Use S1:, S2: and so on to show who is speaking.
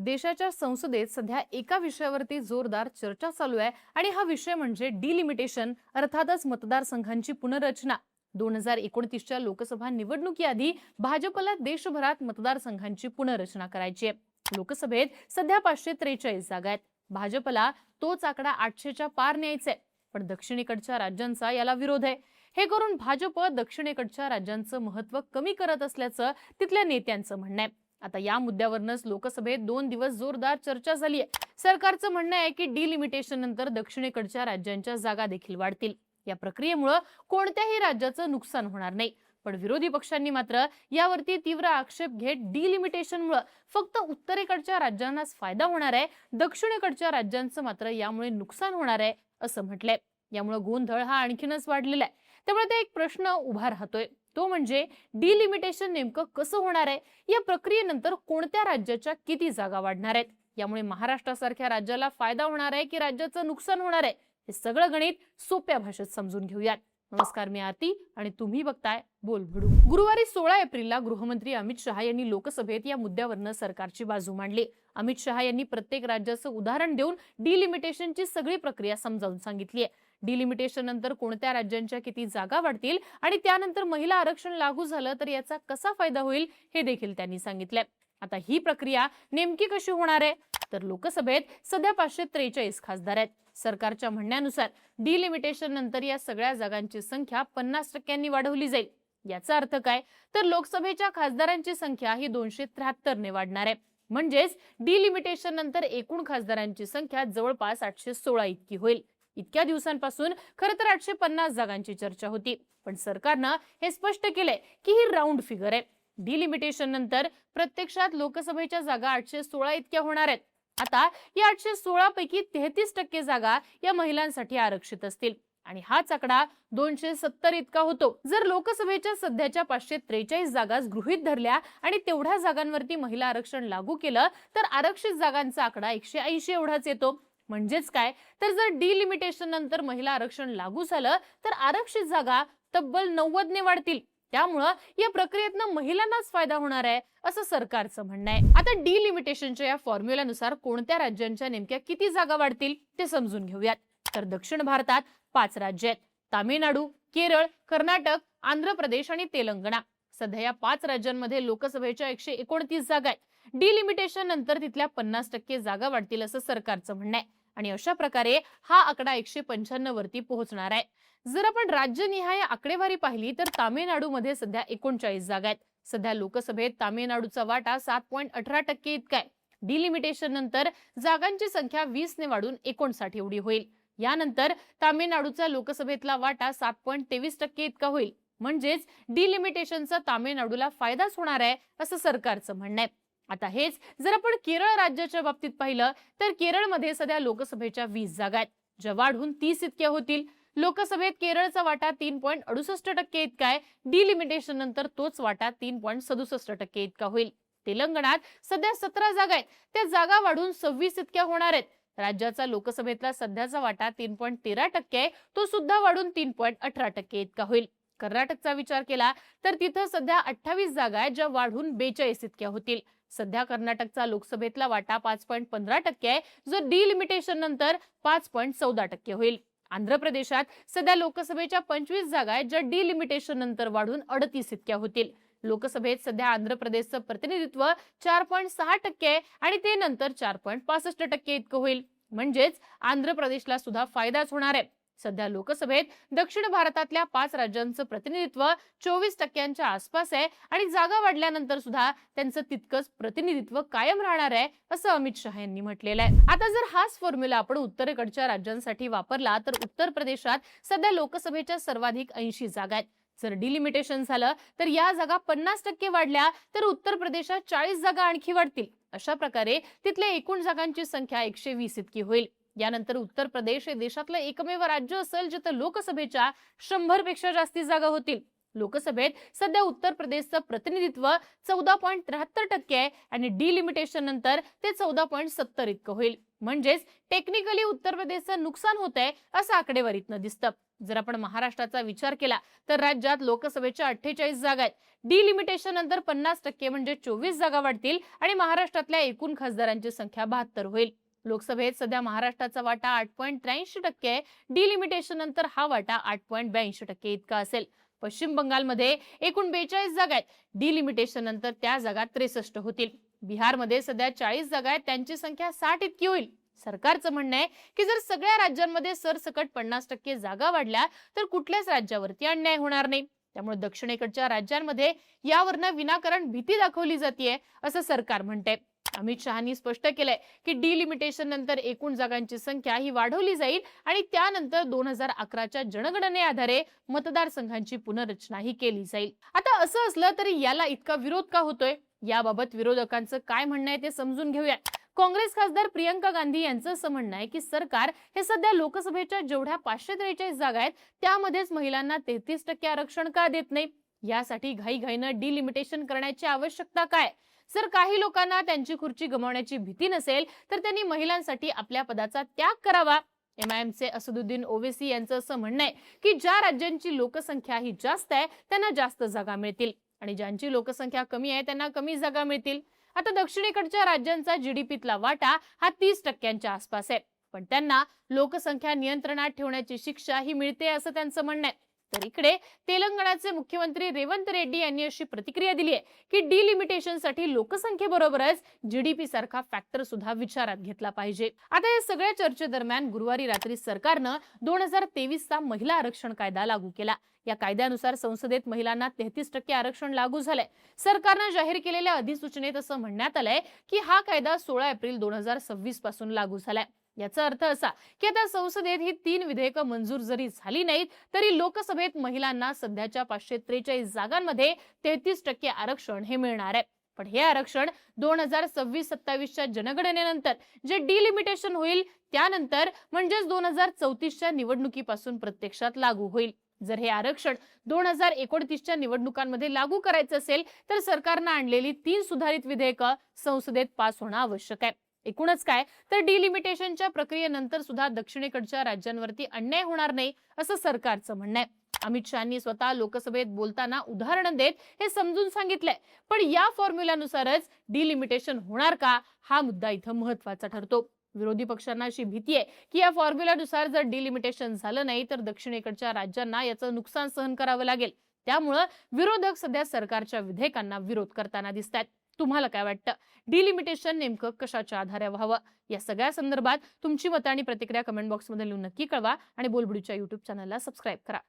S1: देशाच्या संसदेत सध्या एका विषयावरती जोरदार चर्चा चालू आहे आणि हा विषय म्हणजे डिलिमिटेशन अर्थातच मतदारसंघांची पुनर्रचना। 2029च्या लोकसभा निवडणुकीआधी भाजपला देशभरात मतदारसंघांची पुनर्रचना करायची आहे। लोकसभेत सध्या 543 जागा आहेत। भाजपला तोच आकडा 800च्या पार न्यायचा आहे, पण दक्षिणेकडच्या राज्यांचा याला विरोध आहे। हे करून भाजप दक्षिणेकडच्या राज्यांचं महत्त्व कमी करत असल्याचं तिथल्या नेत्यांचं म्हणणं आहे। आता या मुद्द्यावरच लोकसभेत 2 दिवस जोरदार चर्चा झाली आहे। सरकारचं म्हणणं आहे की डिलिमिटेशन नंतर दक्षिणेकडच्या राज्यांच्या जागा देखील वाढतील। या प्रक्रियेमुळे कोणत्याही राज्याचं नुकसान होणार नाही, पण विरोधी पक्षांनी मात्र यावरती तीव्र आक्षेप घेत डिलिमिटेशनमुळे फक्त उत्तरेकडच्या राज्यांनाच फायदा होणार आहे, दक्षिणेकडच्या राज्यांचं मात्र यामुळे नुकसान होणार आहे असं म्हटलंय। यामुळे गोंधळ हा आणखीनच वाढलेला आहे। त्यामुळे ते एक प्रश्न उभा राहतोय, तो म्हणजे डिलिमिटेशन नेमकं कसं होणार आहे, या प्रक्रियेनंतर कोणत्या राज्याच्या किती जागा वाढणार आहेत, यामुळे महाराष्ट्रासारख्या राज्याला फायदा होणार आहे की राज्याचं नुकसान होणार आहे, हे सगळं गणित सोप्या भाषेत समजून घेऊयात। नमस्कार, मी आरती आणि तुम्ही बघताय बोलबिडू। गुरुवारी 16 एप्रिलला गृहमंत्री अमित शहा यांनी लोकसभेत या मुद्द्यावरनं सरकारची बाजू मांडली। अमित शहा यांनी प्रत्येक राज्याचं उदाहरण देऊन डिलिमिटेशनची सगळी प्रक्रिया समजावून सांगितली आहे। डिलिमिटेशन नंतर कोणत्या राज्यांच्या किती जागा वाढतील आणि त्यानंतर महिला आरक्षण लागू झालं तर याचा कसा फायदा होईल हे देखील त्यांनी सांगितलंय। आता ही प्रक्रिया नेमकी कशी होणार आहे, तर लोकसभेत सध्या 543 खासदार आहेत। सरकारच्या म्हणण्यानुसार डिलिमिटेशन नंतर या सगळ्या जागांची संख्या 50% वाढवली जाईल। याचा अर्थ काय, तर लोकसभेच्या खासदारांची संख्या ही 273 ने वाढणार आहे। म्हणजेच डिलिमिटेशन नंतर एकूण खासदारांची संख्या जवळपास 816 इतकी होईल। इतक्या दिवसांपासून खरं तर 850 जागांची चर्चा होती, पण सरकारनं हे स्पष्ट केलंय की ही राऊंड फिगर आहे। डिलिमिटेशन नंतर प्रत्यक्षात लोकसभेच्या जागा 816 इतक्या होणार आहेत। आता या 816 पैकी 33% जागा या महिलांसाठी आरक्षित असतील आणि हाच आकडा 270 इतका होतो। जर लोकसभेच्या सध्याच्या 543 जागाच गृहीत धरल्या आणि तेवढ्या जागांवरती महिला आरक्षण लागू केलं तर आरक्षित जागांचा आकडा 180 एवढाच येतो। म्हणजेच काय, तर जर डिलिमिटेशन नंतर महिला आरक्षण लागू झालं तर आरक्षित जागा तब्बल 90 ने वाढतील। त्यामुळे या प्रक्रियेतनं महिलांनाच फायदा होणार आहे असं सरकारचं म्हणणं आहे। आता डिलिमिटेशनच्या या फॉर्म्युल्यानुसार कोणत्या राज्यांच्या नेमक्या किती जागा वाढतील ते समजून घेऊयात। तर दक्षिण भारतात 5 राज्य आहेत: तामिळनाडू, केरळ, कर्नाटक, आंध्र प्रदेश आणि तेलंगणा। सध्या या 5 राज्यांमध्ये लोकसभेच्या 129 जागा आहेत। डिलिमिटेशन नंतर तिथल्या 50% जागा वाढतील असं सरकारचं म्हणणं आहे आणि अशा प्रकारे हा आकडा 195 वरती पोहोचणार आहे। जर आपण राज्यनिहाय आकडेवारी पाहिली तर तामिळनाडूमध्ये सध्या 39 जागा आहेत। सध्या लोकसभेत तामिळनाडूचा वाटा 7.18% इतका आहे। डिलिमिटेशन नंतर जागांची संख्या 20 ने वाढून 59 एवढी होईल। यानंतर तामिळनाडूचा लोकसभेतला वाटा 7.23% इतका होईल। म्हणजेच डिलिमिटेशनचा तामिळनाडूला फायदाच होणार आहे असं सरकारचं म्हणणं आहे। आता हेच जर आपण केरळ राज्याच्या बाबतीत पाहिलं तर केरळमध्ये सध्या लोकसभेच्या 20 जागा आहेत, ज्या वाढून 30 इतक्या होतील। लोकसभेत केरळचा वाटा 3.68% इतका आहे। डिलिमिटेशन नंतर तोच वाटा 3.67% इतका होईल। तेलंगणात सध्या 17 जागा आहेत, त्या जागा वाढून 26 इतक्या होणार आहेत। राज्याचा लोकसभेतला सध्याचा वाटा 3.13% आहे, तो सुद्धा वाढून 3.18% इतका होईल। कर्नाटकचा विचार केला तर तिथं सध्या 28 जागा आहेत, ज्या वाढून 42 इतक्या होतील। सध्या कर्नाटकचा लोकसभेतला वाटा 5.15% आहे, जो डिलिमिटेशन नंतर 5.14% होईल। आंध्र प्रदेशात सध्या लोकसभेच्या 25 जागा आहेत, ज्या डिलिमिटेशन नंतर वाढून 38 इतक्या होतील। लोकसभेत सध्या आंध्र प्रदेशचं प्रतिनिधित्व 4.6% आहे आणि ते नंतर 4.65% इतकं होईल। म्हणजेच आंध्र प्रदेशला सुद्धा फायदाच होणार आहे। सध्या लोकसभेत दक्षिण भारतातल्या 5 राज्यांचं प्रतिनिधित्व 24%च्या आसपास आहे आणि जागा वाढल्यानंतर सुद्धा त्यांचं तितकंच प्रतिनिधित्व कायम राहणार आहे असं अमित शहा यांनी म्हटलेलं आहे। आता जर हाच फॉर्म्युला आपण उत्तरेकडच्या राज्यांसाठी वापरला तर उत्तर प्रदेशात सध्या लोकसभेच्या सर्वाधिक 80 जागा आहेत। जर डिलिमिटेशन झालं तर या जागा 50% वाढल्या तर उत्तर प्रदेशात 40 जागा आणखी वाढतील। अशा प्रकारे तिथल्या एकूण जागांची संख्या 120 इतकी होईल। यानंतर उत्तर प्रदेश हे देशातलं एकमेव राज्य असेल जिथे लोकसभेच्या 100 पेक्षा जास्ती जागा होतील। लोकसभेत सध्या उत्तर प्रदेशचं प्रतिनिधित्व 14.73% आहे आणि डिलिमिटेशन नंतर ते 14.70 इतकं होईल। म्हणजेच टेक्निकली उत्तर प्रदेशचं नुकसान होतंय असं आकडेवारीतनं दिसतं। जर आपण महाराष्ट्राचा विचार केला तर राज्यात लोकसभेच्या 48 जागा आहेत. डिलिमिटेशन नंतर 50% म्हणजे 24 जागा वाढतील आणि महाराष्ट्रातल्या एकूण खासदारांची संख्या 72 होईल. लोकसभेत सध्या महाराष्ट्राचा वाटा 8.83% आहे. डिलिमिटेशन नंतर हा वाटा 8.82% इतका असेल. पश्चिम बंगालमध्ये एकूण 42 जागा आहेत. डिलिमिटेशन नंतर त्या जागा 63 होतील. बिहारमध्ये सध्या 40 जागा आहेत, त्यांची संख्या 60 इतकी होईल. सरकारचं म्हणणं आहे की जर सगळ्या राज्यांमध्ये सरसकट 50% जागा वाढल्या तर कुठल्याच राज्यावरती अन्याय होणार नाही. त्यामुळे दक्षिणेकडच्या राज्यांमध्ये यावरनं विनाकारण भीती दाखवली जाते असं सरकार म्हणते. अमित शहानी स्पष्ट केलंय की डिलिमिटेशन नंतर एकूण जागांची संख्या ही वाढवली जाईल आणि त्यानंतर 2011च्या जनगणने आधारे मतदारसंघांची पुनर्रचना ही केली जाईल. आता असं असलं तरी याला इतका विरोध का होतोय, याबाबत विरोधकांचं काय म्हणणं आहे ते समजून घेऊया. काँग्रेस खासदार प्रियंका गांधी यांचं असं म्हणणं आहे की सरकार हे सध्या लोकसभेच्या जेवढ्या 543 जागा आहेत त्यामध्येच महिलांना 33% आरक्षण का देत नाही. यासाठी घाईघाईनं डिलिमिटेशन करण्याची आवश्यकता काय? जर काही लोकांना त्यांची खुर्ची गमावण्याची भीती नसेल तर त्यांनी महिलांसाठी आपल्या पदाचा त्याग करावा. एमआयएमचे असदुद्दीन ओवेसी यांचं असं म्हणणं आहे की ज्या राज्यांची लोकसंख्या ही जास्त आहे त्यांना जास्त जागा मिळतील आणि ज्यांची लोकसंख्या कमी आहे त्यांना कमी जागा मिळतील. आता दक्षिणेकडच्या राज्यांचा जीडीपीतला वाटा हा 30% आसपास आहे, पण त्यांना लोकसंख्या नियंत्रणात ठेवण्याची शिक्षा ही मिळते असं त्यांचं म्हणणं आहे. तर इकडे तेलंगणाचे मुख्यमंत्री रेवंत रेड्डी यांनी अशी प्रतिक्रिया दिली आहे की डिलिमिटेशनसाठी लोकसंख्येबरोबरच जीडीपी सारखा फॅक्टर सुद्धा विचारात घेतला पाहिजे. आता या सगळ्या चर्चेदरम्यान गुरुवारी रात्री सरकारनं 2023चा महिला आरक्षण कायदा लागू केला. या कायद्यानुसार संसदेत महिलांना 33% आरक्षण लागू झालंय. सरकारनं जाहीर केलेल्या अधिसूचनेत असं म्हणण्यात आलंय की हा कायदा 16 एप्रिल 2026 पासून लागू झालाय. याचा अर्थ असा की आता संसदेत ही 3 विधेयकं मंजूर जरी झाली नाहीत तरी लोकसभेत महिलांना सध्याच्या 543 जागांमध्ये 33% आरक्षण हे मिळणार आहे. पण हे आरक्षण 2026-27च्या जनगणनेनंतर जे डिलिमिटेशन होईल त्यानंतर म्हणजेच 2034च्या निवडणुकीपासून प्रत्यक्षात लागू होईल. जर हे आरक्षण 2029च्या निवडणुकांमध्ये लागू करायचं असेल तर सरकारनं आणलेली 3 सुधारित विधेयकं संसदेत पास होणं आवश्यक आहे. एकूणच काय तर डिलिमिटेशनच्या प्रक्रियेनंतर सुद्धा दक्षिणेकडच्या राज्यांवरती अन्याय होणार नाही असं सरकारचं म्हणणं आहे. अमित शहानी स्वतः लोकसभेत बोलताना उदाहरण देत हे समजून सांगितलंय. पण या फॉर्म्युल्यानुसारच डिलिमिटेशन होणार का हा मुद्दा इथं महत्वाचा ठरतो. विरोधी पक्षांना अशी भीती आहे की या फॉर्म्युल्यानुसार जर डिलिमिटेशन झालं नाही तर दक्षिणेकडच्या राज्यांना याचं नुकसान सहन करावं लागेल. त्यामुळे विरोधक सध्या सरकारच्या विधेयकांना विरोध करताना दिसतात. तुम्हाला काय वाटतं? डिलिमिटेशन नेमकं कशाच्या आधारे व्हावं? या सगळ्या संदर्भात तुमची मतं आणि प्रतिक्रिया कमेंट बॉक्समध्ये लिहून नक्की कळवा आणि बोलबिडूच्या YouTube चॅनलला सबस्क्राईब करा.